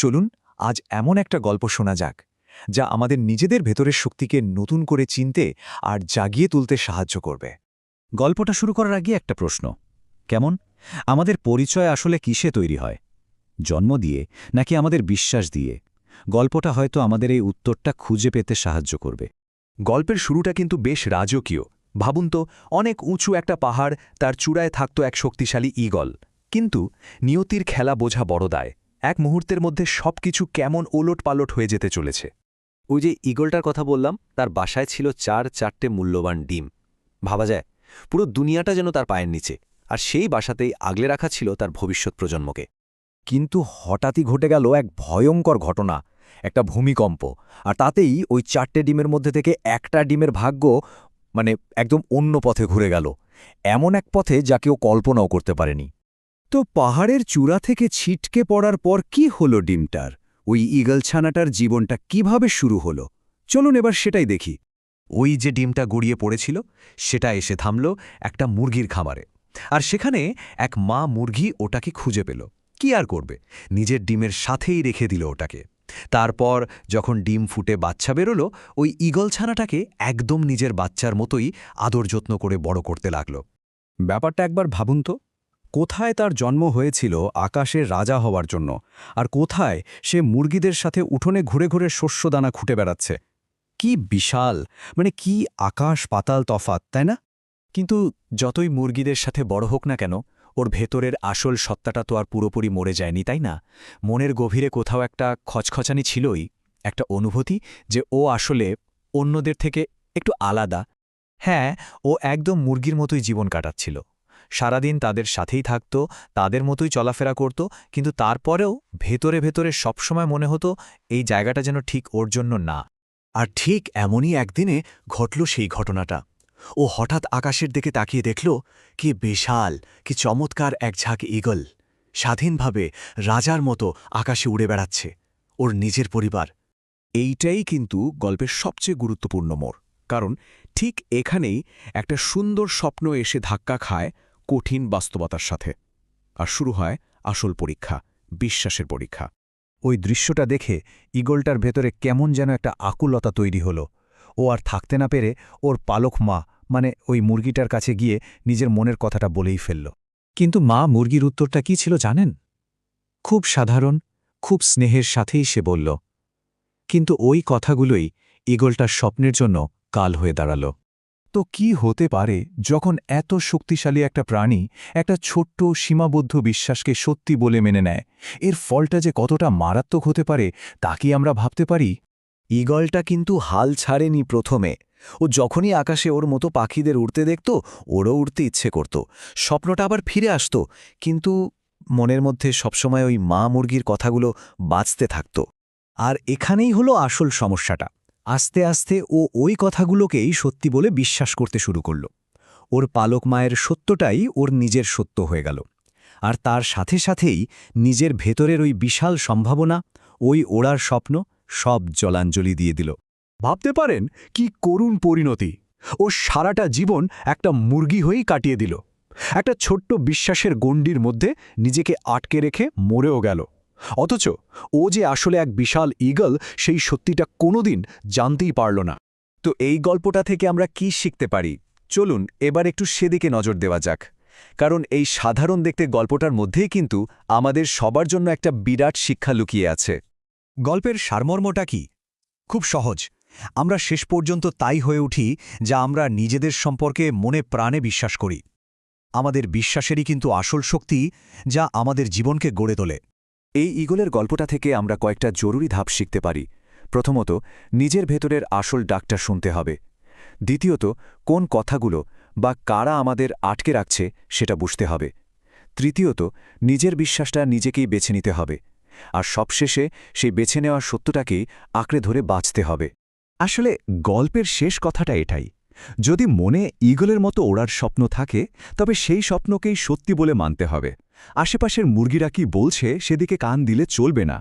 চলুন আজ এমন একটা গল্প শোনা যাক যা আমাদের নিজেদের ভেতরের শক্তিকে নতুন করে চিনতে আর জাগিয়ে তুলতে সাহায্য করবে। গল্পটা শুরু করার আগে একটা প্রশ্ন। কেমন আমাদের পরিচয় আসলে কিসে তৈরি হয়? জন্ম দিয়ে নাকি আমাদের বিশ্বাস দিয়ে? গল্পটা হয়তো আমাদের এই উত্তরটা খুঁজে পেতে সাহায্য করবে। গল্পের শুরুটা কিন্তু বেশ রাজকীয়। ভাবুন তো, অনেক উঁচু একটা পাহাড়, তার চূড়ায় থাকত এক শক্তিশালী ঈগল। কিন্তু নিয়তির খেলা বোঝা বড় দায়। এক মুহূর্তের মধ্যে সবকিছু কেমন ওলটপালট হয়ে যেতে চলেছে। ওই যে ঈগলটার কথা বললাম, তার বাসায় ছিল চারটে মূল্যবান ডিম। ভাবা যায়, পুরো দুনিয়াটা যেন তার পায়ের নিচে, আর সেই বাসাতেই আগলে রাখা ছিল তার ভবিষ্যৎ প্রজন্মকে। কিন্তু হঠাৎই ঘটে গেল এক ভয়ঙ্কর ঘটনা, একটা ভূমিকম্প। আর তাতেই ওই 4টে ডিমের মধ্যে থেকে একটা ডিমের ভাগ্য একদম অন্য পথে ঘুরে গেল, এমন এক পথে যা কেউ কল্পনাও করতে পারেনি। তো পাহাড়ের চূড়া থেকে ছিটকে পড়ার পর কি হলো ডিমটার? ওই ঈগল ছানাটার জীবনটা কিভাবে শুরু হলো? চলুন এবার সেটাই দেখি। ওই যে ডিমটা গড়িয়ে পড়েছিল, সেটা এসে থামল একটা মুরগির খামারে। আর সেখানে এক মা মুরগি ওটাকে খুঁজে পেল। কি আর করবে, নিজের ডিমের সাথেই রেখে দিল ওটাকে। তারপর যখন ডিম ফুটে বাচ্চা বেরোলো, ওই ঈগল ছানাটাকে একদম নিজের বাচ্চার মতোই আদর যত্ন করে বড় করতে লাগল। ব্যাপারটা একবার ভাবুন তো, কোথায় তার জন্ম হয়েছিল আকাশের রাজা হওয়ার জন্য, আর কোথায় সে মুরগিদের সাথে উঠোনে ঘুরে ঘুরে শস্যদানা খুঁটে বেড়াচ্ছে। কি বিশাল, কি আকাশ পাতাল তফাত, তাই না? কিন্তু যতই মুরগিদের সাথে বড় হোক না কেন, ওর ভেতরের আসল সত্তাটা তো আর পুরোপুরি মরে যায়নি, তাই না? মনের গভীরে কোথাও একটা খচখচানি ছিলই, একটা অনুভূতি যে ও আসলে অন্যদের থেকে একটু আলাদা। হ্যাঁ, ও একদম মুরগির মতোই জীবন কাটাচ্ছিল, সারাদিন তাদের সাথেই থাকত, তাদের মতোই চলাফেরা করত, কিন্তু তারপরেও ভেতরে ভেতরে সবসময় মনে হতো এই জায়গাটা যেন ঠিক ওর জন্য না। আর ঠিক এমনই একদিনে ঘটল সেই ঘটনাটা। ও হঠাৎ আকাশের দিকে তাকিয়ে দেখল, কি বিশাল, কি চমৎকার এক ঝাঁক ঈগল স্বাধীনভাবে রাজার মতো আকাশে উড়ে বেড়াচ্ছে। ওর নিজের পরিবার। এইটাই কিন্তু গল্পের সবচেয়ে গুরুত্বপূর্ণ মোড়, কারণ ঠিক এখানেই একটা সুন্দর স্বপ্ন এসে ধাক্কা খায় কঠিন বাস্তবতার সাথে। আর শুরু হয় আসল পরীক্ষা, বিশ্বাসের পরীক্ষা। ওই দৃশ্যটা দেখে ঈগলটার ভেতরে কেমন যেন একটা আকুলতা তৈরি হলো। ও আর থাকতে না পেরে ওর পালক মা ওই মুরগিটার কাছে গিয়ে নিজের মনের কথাটা বলেই ফেলল। কিন্তু মা মুরগির উত্তরটা কি ছিল জানেন? খুব সাধারণ, খুব স্নেহের সাথেই সে বলল। কিন্তু ওই কথাগুলোই ঈগলটার স্বপ্নের জন্য কাল হয়ে দাঁড়াল। তো কি হতে পারে যখন এত শক্তিশালী একটা প্রাণী একটা ছোট্ট সীমাবদ্ধ বিশ্বাসকে সত্যি বলে মেনে নেয়? এর ফলটা যে কতটা মারাত্মক হতে পারে তা কি আমরা ভাবতে পারি? ঈগলটা কিন্তু হাল ছাড়েনি প্রথমে। ও যখনই আকাশে ওর মতো পাখিদের উড়তে দেখত, ওরও উড়তে ইচ্ছে করত, স্বপ্নটা আবার ফিরে আসত। কিন্তু মনের মধ্যে সবসময় ওই মা মুরগির কথাগুলো বাজতে থাকত। আর এখানেই হলো আসল সমস্যাটা। আস্তে আস্তে ও ওই কথাগুলোকেই সত্যি বলে বিশ্বাস করতে শুরু করল। ওর পালক মায়ের সত্যটাই ওর নিজের সত্য হয়ে গেল। আর তার সাথে সাথেই নিজের ভেতরের ওই বিশাল সম্ভাবনা, ওই ওড়ার স্বপ্ন সব জলাঞ্জলি দিয়ে দিল। ভাবতে পারেন কি করুণ পরিণতি! ও সারাটা জীবন একটা মুরগি হয়েই কাটিয়ে দিল, একটা ছোট্ট বিশ্বাসের গণ্ডির মধ্যে নিজেকে আটকে রেখে মরেও গেল। অথচ ও যে আসলে এক বিশাল ঈগল, সেই সত্যিটা কোনোদিন জানতেই পারল না। তো এই গল্পটা থেকে আমরা কি শিখতে পারি? চলুন এবার একটু সেদিকে নজর দেওয়া যাক। কারণ এই সাধারণ দেখতে গল্পটার মধ্যেই কিন্তু আমাদের সবার জন্য একটা বিরাট শিক্ষা লুকিয়ে আছে। গল্পের সারমর্মটা কি? খুব সহজ। আমরা শেষ পর্যন্ত তাই হয়ে উঠি যা আমরা নিজেদের সম্পর্কে মনে প্রাণে বিশ্বাস করি। আমাদের বিশ্বাসেরই কিন্তু আসল শক্তি, যা আমাদের জীবনকে গড়ে তোলে। এই ঈগলের গল্পটা থেকে আমরা কয়েকটা জরুরি ধাপ শিখতে পারি। প্রথমত, নিজের ভেতরের আসল ডাকটা শুনতে হবে। দ্বিতীয়ত, কোন কথাগুলো বা কারা আমাদের আটকে রাখছে সেটা বুঝতে হবে। তৃতীয়ত, নিজের বিশ্বাসটা নিজেকেই বেছে নিতে হবে। আর সবশেষে সেই বেছে নেওয়া সত্যটাকেই আঁকড়ে ধরে বাঁচতে হবে। আসলে গল্পের শেষ কথাটা এটাই, যদি মনে ঈগলের মতো ওড়ার স্বপ্ন থাকে, তবে সেই স্বপ্নকেই সত্যি বলে মানতে হবে। আশেপাশের মুরগিরা কি বলছে সেদিকে কান দিলে চলবে না।